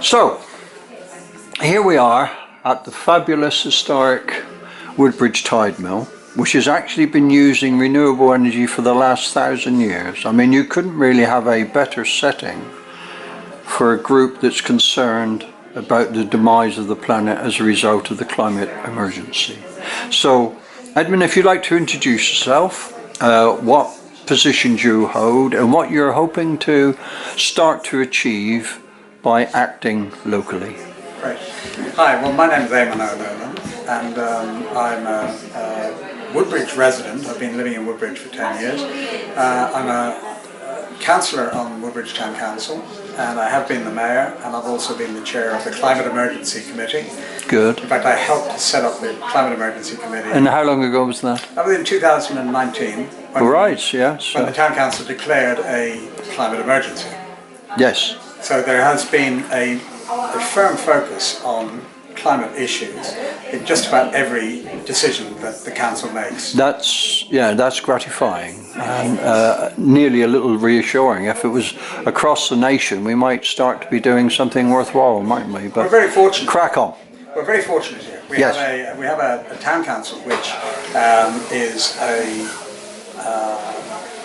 So, here we are at the fabulous historic Woodbridge tide mill, which has actually been using renewable energy for the last 1,000 years. I mean, you couldn't really have a better setting for a group that's concerned about the demise of the planet as a result of the climate emergency. So, Edmund, if you'd like to introduce yourself, what positions you hold and what you're hoping to start to achieve by acting locally. Great. Hi, well, my name is EAMON, and I'm a Woodbridge resident. I've been living in Woodbridge for 10 years. I'm a councillor on Woodbridge Town Council, and I have been the mayor, and I've also been the chair of the Climate Emergency Committee. Good. In fact, I helped to set up the Climate Emergency Committee. And how long ago was that? That was in 2019. Right, yes. When the Town Council declared a climate emergency. Yes. So there has been a firm focus on climate issues in just about every decision that the council makes. That's gratifying and nearly a little reassuring. If it was across the nation, we might start to be doing something worthwhile, mightn't we? But we're very fortunate. Crack on. We're very fortunate here. We have a town council which is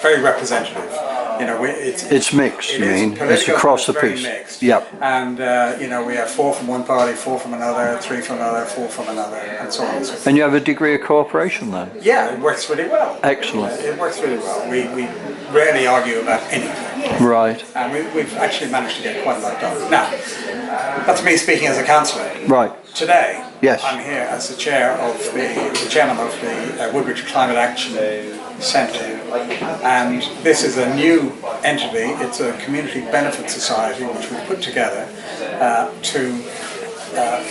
very representative. You know, it's mixed. You mean it's across the piece? Mixed. Yep. And you know, we have 4 from one party, 4 from another, 3 from another, 4 from another, and so on and so forth. And you have a degree of cooperation then? Yeah, it works really well. Excellent. It works really well. We rarely argue about anything. Right. And we've actually managed to get quite a lot done. Now, that's me speaking as a councillor. Right. Today, yes, I'm here as the chairman of the Woodbridge Climate Action Centre, and this is a new entity. It's a community benefit society which we've put together to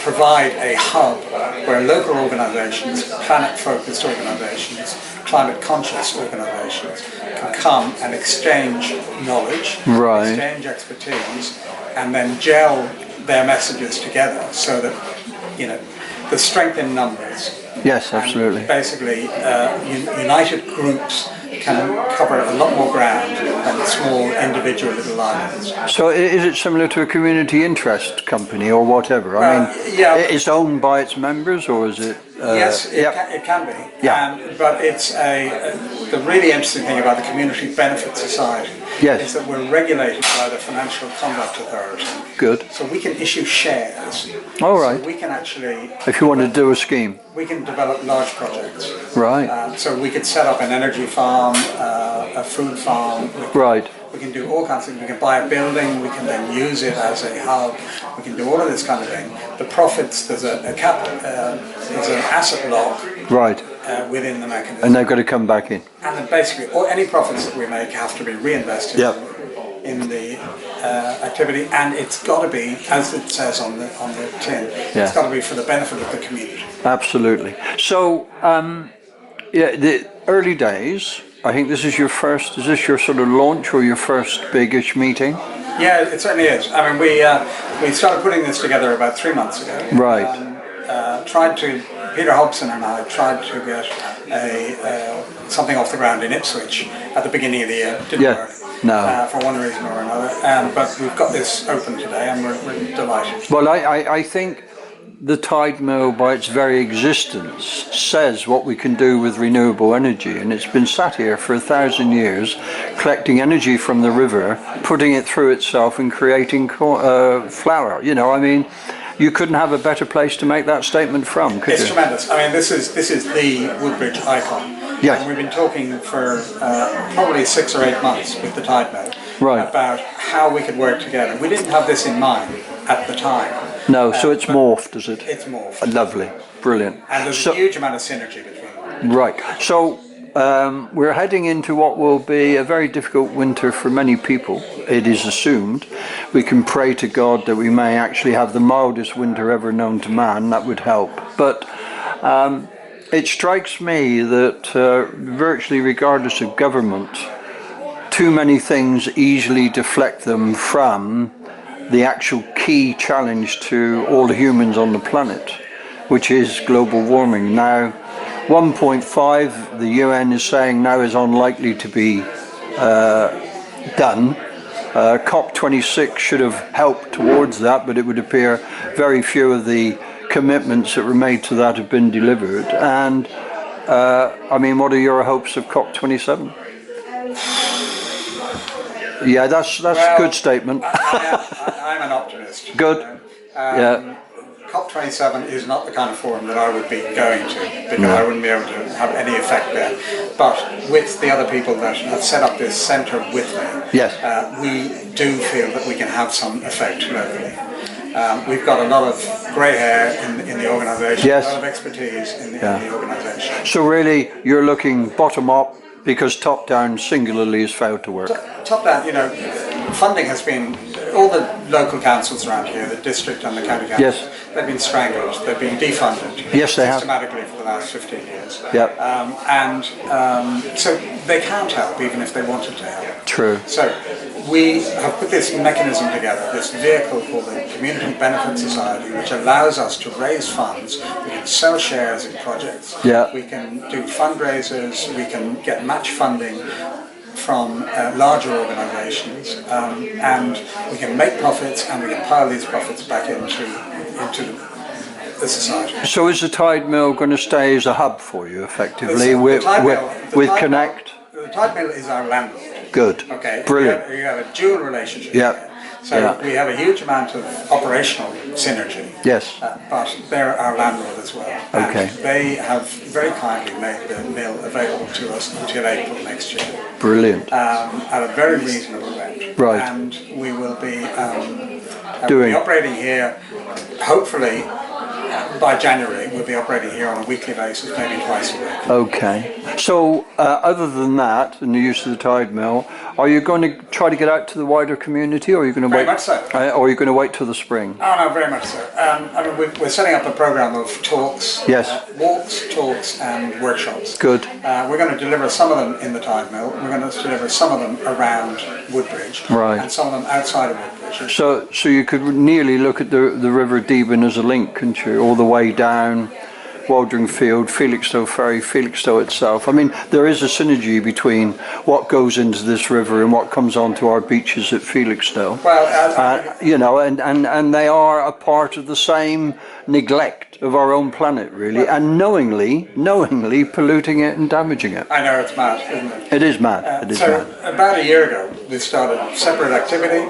provide a hub where local organisations, planet-focused organisations, climate-conscious organisations can come and exchange knowledge, right, exchange expertise, and then gel their messages together so that, you know, the strength in numbers. Yes, absolutely. And basically, united groups can cover a lot more ground than small individual little islands. So is it similar to a community interest company or whatever? I mean, yeah, it's owned by its members, or is it? Yes, it can be. Yeah. But it's the really interesting thing about the Community Benefit Society is that we're regulated by the Financial Conduct Authority. Good. So we can issue shares. All right. So we can actually... If you want to do a scheme. We can develop large projects. Right. So we could set up an energy farm, a food farm. Right. We can do all kinds of things. We can buy a building, we can then use it as a hub. We can do all of this kind of thing. The profits, there's a cap, there's an asset lock. Right. Within the mechanism. And they've got to come back in. And then basically, any profits that we make have to be reinvested in the activity, and it's got to be, as it says on the tin, it's got to be for the benefit of the community. Absolutely. So, the early days, I think this is your first, is this your sort of launch or your first biggish meeting? Yeah, it certainly is. I mean, we started putting this together about 3 months ago. Right. Peter Hobson and I tried to get something off the ground in Ipswich at the beginning of the year. Didn't work. No. For one reason or another. But we've got this open today and we're delighted. Well, I think the tide mill, by its very existence, says what we can do with renewable energy, and it's been sat here for 1,000 years, collecting energy from the river, putting it through itself and creating flour. You know, I mean, you couldn't have a better place to make that statement from, could you? It's tremendous. I mean, this is the Woodbridge icon. Yes. And we've been talking for probably 6 or 8 months with the tide mill about how we could work together. We didn't have this in mind at the time. No, so it's morphed, is it? It's morphed. Lovely, brilliant. And there's a huge amount of synergy between them. Right. So we're heading into what will be a very difficult winter for many people, it is assumed. We can pray to God that we may actually have the mildest winter ever known to man. That would help. But it strikes me that virtually regardless of government, too many things easily deflect them from the actual key challenge to all the humans on the planet, which is global warming. Now, 1.5, the UN is saying now, is unlikely to be done. COP26 should have helped towards that, but it would appear very few of the commitments that were made to that have been delivered. And I mean, what are your hopes of COP27? Yeah, that's well, a good statement. I'm an optimist. Good. Yeah. COP27 is not the kind of forum that I would be going to, because I wouldn't be able to have any effect there. But with the other people that have set up this centre with me, yes, we do feel that we can have some effect locally. We've got a lot of grey hair in the organisation, yes, a lot of expertise in the organisation. So really, you're looking bottom up, because top down singularly has failed to work. Top down, you know, funding has been, all the local councils around here, the district and the county councils, yes, they've been strangled, they've been defunded, yes, they systematically for the last 15 years. Yep. So they can't help even if they wanted to help. True. So we have put this mechanism together, this vehicle called the Community Benefit Society, which allows us to raise funds. We can sell shares in projects, we can do fundraisers, we can get match funding from larger organisations, and we can make profits, and we can pile these profits back into the society. So is the Tide Mill going to stay as a hub for you, effectively, with Connect? The Tide Mill is our landlord. Good. Okay. Brilliant. We have a dual relationship. Yeah. So we have a huge amount of operational synergy. Yes. But they're our landlord as well. Okay. And they have very kindly made the mill available to us until April next year. Brilliant. At a very reasonable rent. Right. And we will be operating here, hopefully, by January. We'll be operating here on a weekly basis, maybe twice a week. Okay. So, other than that, and the use of the Tide Mill, are you going to try to get out to the wider community, or are you going to very wait? Much so. Or are you going to wait till the spring? Oh no, very much so. I mean, we're setting up a program of talks, yes, walks, talks, and workshops. Good. We're going to deliver some of them in the Tide Mill. We're going to deliver some of them around Woodbridge, right, and some of them outside of Woodbridge. So you could nearly look at the River Deepen as a link, couldn't you? All the way down Waldring Field, Felixstowe Ferry, Felixstowe itself. I mean, there is a synergy between what goes into this river and what comes onto our beaches at Felixstowe. Well, you know, and they are a part of the same neglect of our own planet, really, and knowingly polluting it and damaging it. I know, it's mad, isn't it? It is mad. It is mad. About a year ago, we started separate activity,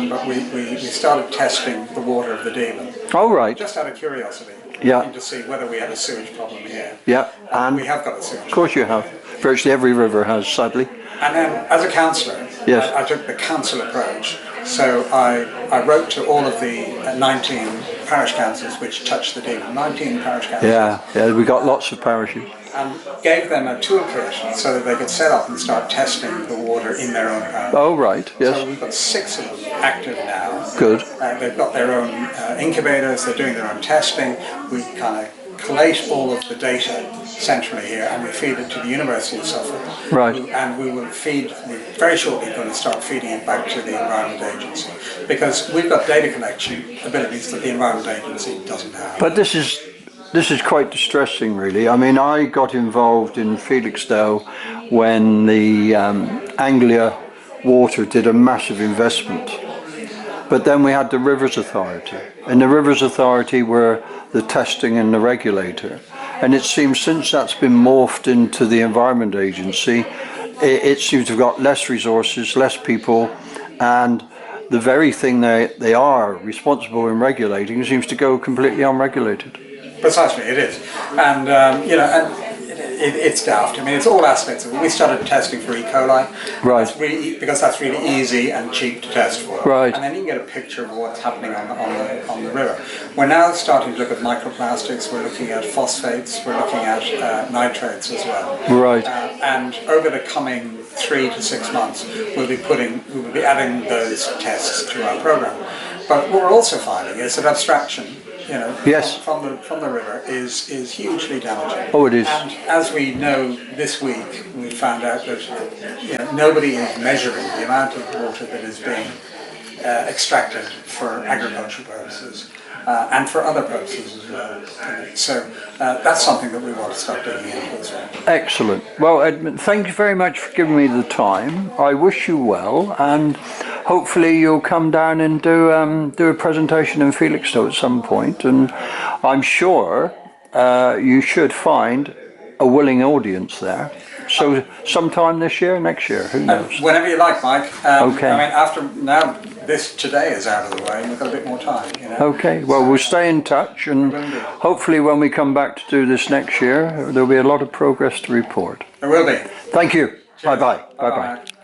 but we started testing the water of the Deepen. Oh, right. Just out of curiosity. Yeah. To see whether we had a sewage problem here. Yeah. And we have got a sewage problem. Of course you have. Virtually every river has, sadly. And then, as a councillor, yes, I took the council approach. So I wrote to all of the 19 parish councils which touch the Deepen. 19 parish councils. Yeah, we got lots of parishes. And gave them a toolkit so that they could set up and start testing the water in their own parish. Oh, right, yes. So we've got 6 of them active now. Good. They've got their own incubators, they're doing their own testing. We kind of collate all of the data centrally here, and we feed it to the University of Suffolk. Right. And we're very shortly going to start feeding it back to the Environment Agency, because we've got data collection abilities that the Environment Agency doesn't have. But this is quite distressing, really. I mean, I got involved in Felixstowe when the Anglia Water did a massive investment. But then we had the Rivers Authority, and the Rivers Authority were the testing and the regulator. And it seems since that's been morphed into the Environment Agency, it seems to have got less resources, less people, and the very thing they are responsible in regulating seems to go completely unregulated. Precisely, it is. And, you know, and it's daft. I mean, it's all aspects of it. We started testing for E. coli. Right. Because that's really easy and cheap to test for. Right. And then you can get a picture of what's happening on the river. We're now starting to look at microplastics, we're looking at phosphates, we're looking at nitrates as well. Right. And over the coming 3 to 6 months, we will be adding those tests to our program. But what we're also finding is that abstraction, you know, yes, from the river is hugely damaging. Oh, it is. And as we know this week, we found out that nobody is measuring the amount of water that is being extracted for agricultural purposes and for other purposes as well. So that's something that we want to start digging into as well. Excellent. Well, Edmund, thank you very much for giving me the time. I wish you well, and hopefully you'll come down and do a presentation in Felixstowe at some point, and I'm sure you should find a willing audience there. So sometime this year, next year, who knows? Whenever you like, Mike. Okay. I mean, after now this today is out of the way, and we've got a bit more time. You know? Okay. Well, we'll stay in touch, and hopefully when we come back to do this next year, there'll be a lot of progress to report. There will be. Thank you. Cheers. Bye-bye. Bye-bye. Bye-bye.